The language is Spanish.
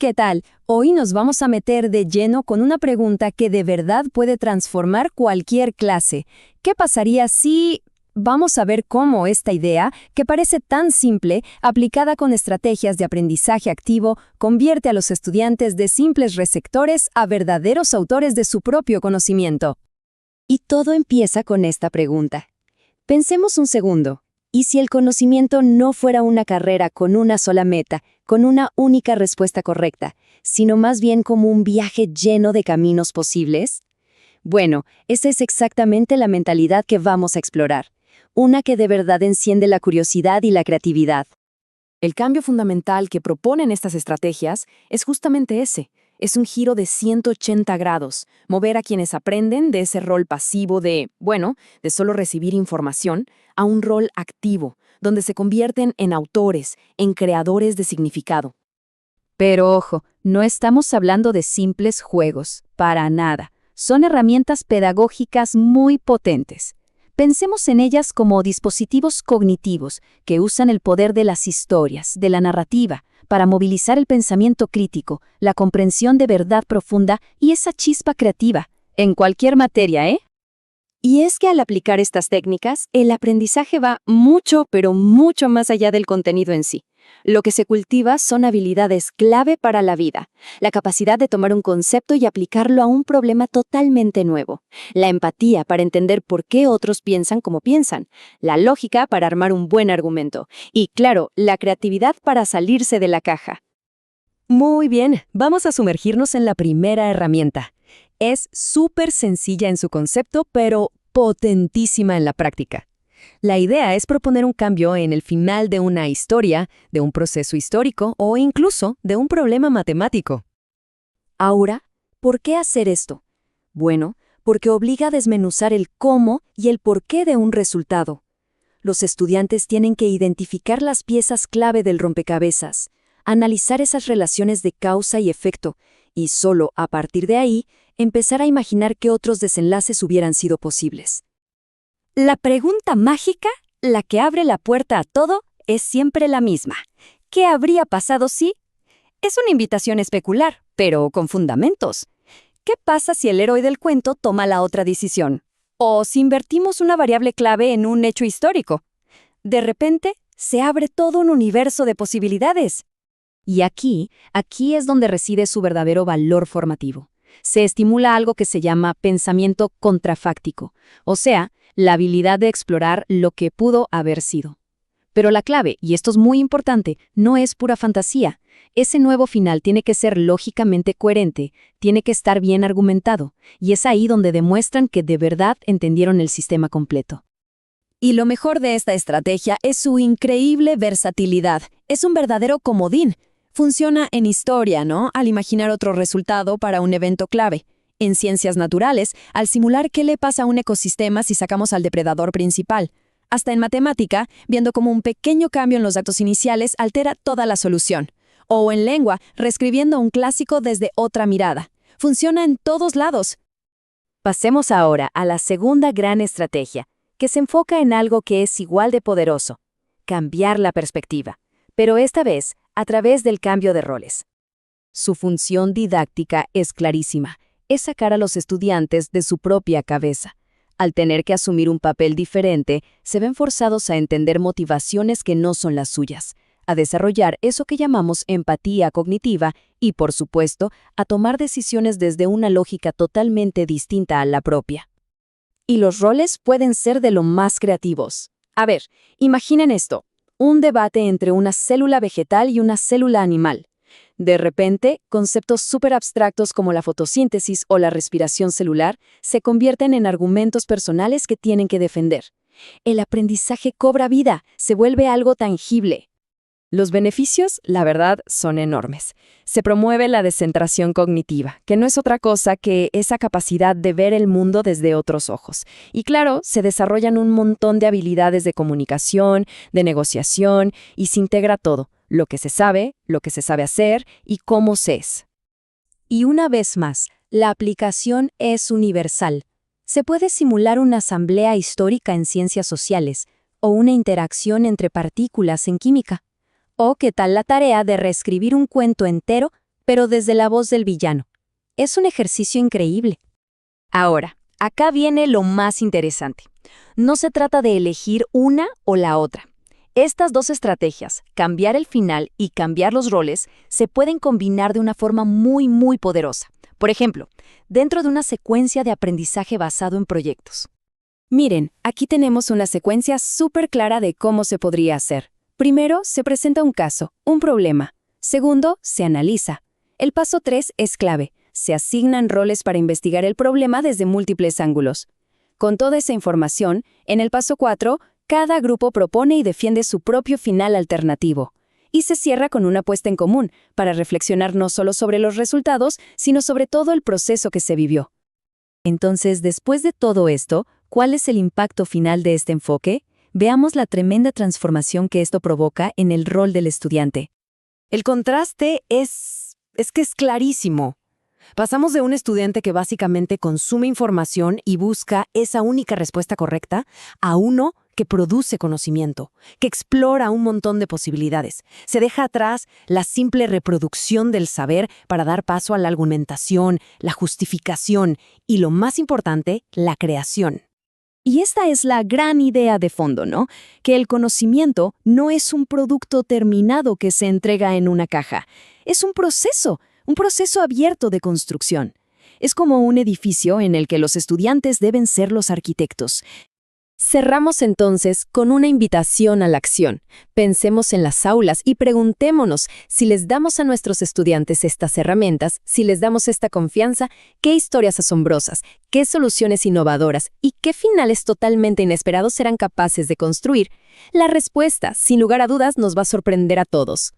¿qué tal? Hoy nos vamos a meter de lleno con una pregunta que de verdad puede transformar cualquier clase. ¿Qué pasaría si... Vamos a ver cómo esta idea, que parece tan simple, aplicada con estrategias de aprendizaje activo, convierte a los estudiantes de simples receptores a verdaderos autores de su propio conocimiento. Y todo empieza con esta pregunta. Pensemos un segundo. ¿Y si el conocimiento no fuera una carrera con una sola meta, con una única respuesta correcta, sino más bien como un viaje lleno de caminos posibles? Bueno, esa es exactamente la mentalidad que vamos a explorar. Una que de verdad enciende la curiosidad y la creatividad. El cambio fundamental que proponen estas estrategias es justamente ese. Es un giro de 180 grados, mover a quienes aprenden de ese rol pasivo de solo recibir información, a un rol activo, donde se convierten en autores, en creadores de significado. Pero ojo, no estamos hablando de simples juegos, para nada. Son herramientas pedagógicas muy potentes. Pensemos en ellas como dispositivos cognitivos que usan el poder de las historias, de la narrativa, para movilizar el pensamiento crítico, la comprensión de verdad profunda y esa chispa creativa, en cualquier materia, ¿eh? Y es que al aplicar estas técnicas, el aprendizaje va mucho, pero mucho más allá del contenido en sí. Lo que se cultiva son habilidades clave para la vida, la capacidad de tomar un concepto y aplicarlo a un problema totalmente nuevo, la empatía para entender por qué otros piensan como piensan, la lógica para armar un buen argumento y, claro, la creatividad para salirse de la caja. Muy bien, vamos a sumergirnos en la primera herramienta. Es súper sencilla en su concepto, pero potentísima en la práctica. La idea es proponer un cambio en el final de una historia, de un proceso histórico o incluso de un problema matemático. Ahora, ¿por qué hacer esto? Bueno, porque obliga a desmenuzar el cómo y el porqué de un resultado. Los estudiantes tienen que identificar las piezas clave del rompecabezas, analizar esas relaciones de causa y efecto, y solo a partir de ahí, empezar a imaginar qué otros desenlaces hubieran sido posibles. La pregunta mágica, la que abre la puerta a todo, es siempre la misma. ¿Qué habría pasado si? Es una invitación a especular, pero con fundamentos. ¿Qué pasa si el héroe del cuento toma la otra decisión? ¿O si invertimos una variable clave en un hecho histórico? De repente, se abre todo un universo de posibilidades. Y aquí es donde reside su verdadero valor formativo. Se estimula algo que se llama pensamiento contrafáctico, o sea, la habilidad de explorar lo que pudo haber sido. Pero la clave, y esto es muy importante, no es pura fantasía. Ese nuevo final tiene que ser lógicamente coherente, tiene que estar bien argumentado, y es ahí donde demuestran que de verdad entendieron el sistema completo. Y lo mejor de esta estrategia es su increíble versatilidad. Es un verdadero comodín. Funciona en historia, ¿no? Al imaginar otro resultado para un evento clave. En ciencias naturales, al simular qué le pasa a un ecosistema si sacamos al depredador principal. Hasta en matemática, viendo cómo un pequeño cambio en los datos iniciales altera toda la solución. O en lengua, reescribiendo un clásico desde otra mirada. Funciona en todos lados. Pasemos ahora a la segunda gran estrategia, que se enfoca en algo que es igual de poderoso: cambiar la perspectiva, pero esta vez a través del cambio de roles. Su función didáctica es clarísima, es sacar a los estudiantes de su propia cabeza. Al tener que asumir un papel diferente, se ven forzados a entender motivaciones que no son las suyas, a desarrollar eso que llamamos empatía cognitiva y, por supuesto, a tomar decisiones desde una lógica totalmente distinta a la propia. Y los roles pueden ser de lo más creativos. A ver, imaginen esto: un debate entre una célula vegetal y una célula animal. De repente, conceptos súper abstractos como la fotosíntesis o la respiración celular se convierten en argumentos personales que tienen que defender. El aprendizaje cobra vida, se vuelve algo tangible. Los beneficios, la verdad, son enormes. Se promueve la descentración cognitiva, que no es otra cosa que esa capacidad de ver el mundo desde otros ojos. Y claro, se desarrollan un montón de habilidades de comunicación, de negociación, y se integra todo: lo que se sabe hacer y cómo se es. Y una vez más, la aplicación es universal. Se puede simular una asamblea histórica en ciencias sociales o una interacción entre partículas en química. ¿O qué tal la tarea de reescribir un cuento entero, pero desde la voz del villano. Es un ejercicio increíble. Ahora, acá viene lo más interesante. No se trata de elegir una o la otra. Estas dos estrategias, cambiar el final y cambiar los roles, se pueden combinar de una forma muy poderosa. Por ejemplo, dentro de una secuencia de aprendizaje basado en proyectos. Miren, aquí tenemos una secuencia súper clara de cómo se podría hacer. Primero, se presenta un caso, un problema. Segundo, se analiza. El paso 3 es clave. Se asignan roles para investigar el problema desde múltiples ángulos. Con toda esa información, en el paso 4, cada grupo propone y defiende su propio final alternativo. Y se cierra con una puesta en común, para reflexionar no solo sobre los resultados, sino sobre todo el proceso que se vivió. Entonces, después de todo esto, ¿cuál es el impacto final de este enfoque? Veamos la tremenda transformación que esto provoca en el rol del estudiante. El contraste es clarísimo. Pasamos de un estudiante que básicamente consume información y busca esa única respuesta correcta a uno que produce conocimiento, que explora un montón de posibilidades. Se deja atrás la simple reproducción del saber para dar paso a la argumentación, la justificación y, lo más importante, la creación. Y esta es la gran idea de fondo, ¿no? Que el conocimiento no es un producto terminado que se entrega en una caja. Es un proceso abierto de construcción. Es como un edificio en el que los estudiantes deben ser los arquitectos. Cerramos entonces con una invitación a la acción. Pensemos en las aulas y preguntémonos si les damos a nuestros estudiantes estas herramientas, si les damos esta confianza, qué historias asombrosas, qué soluciones innovadoras y qué finales totalmente inesperados serán capaces de construir. La respuesta, sin lugar a dudas, nos va a sorprender a todos.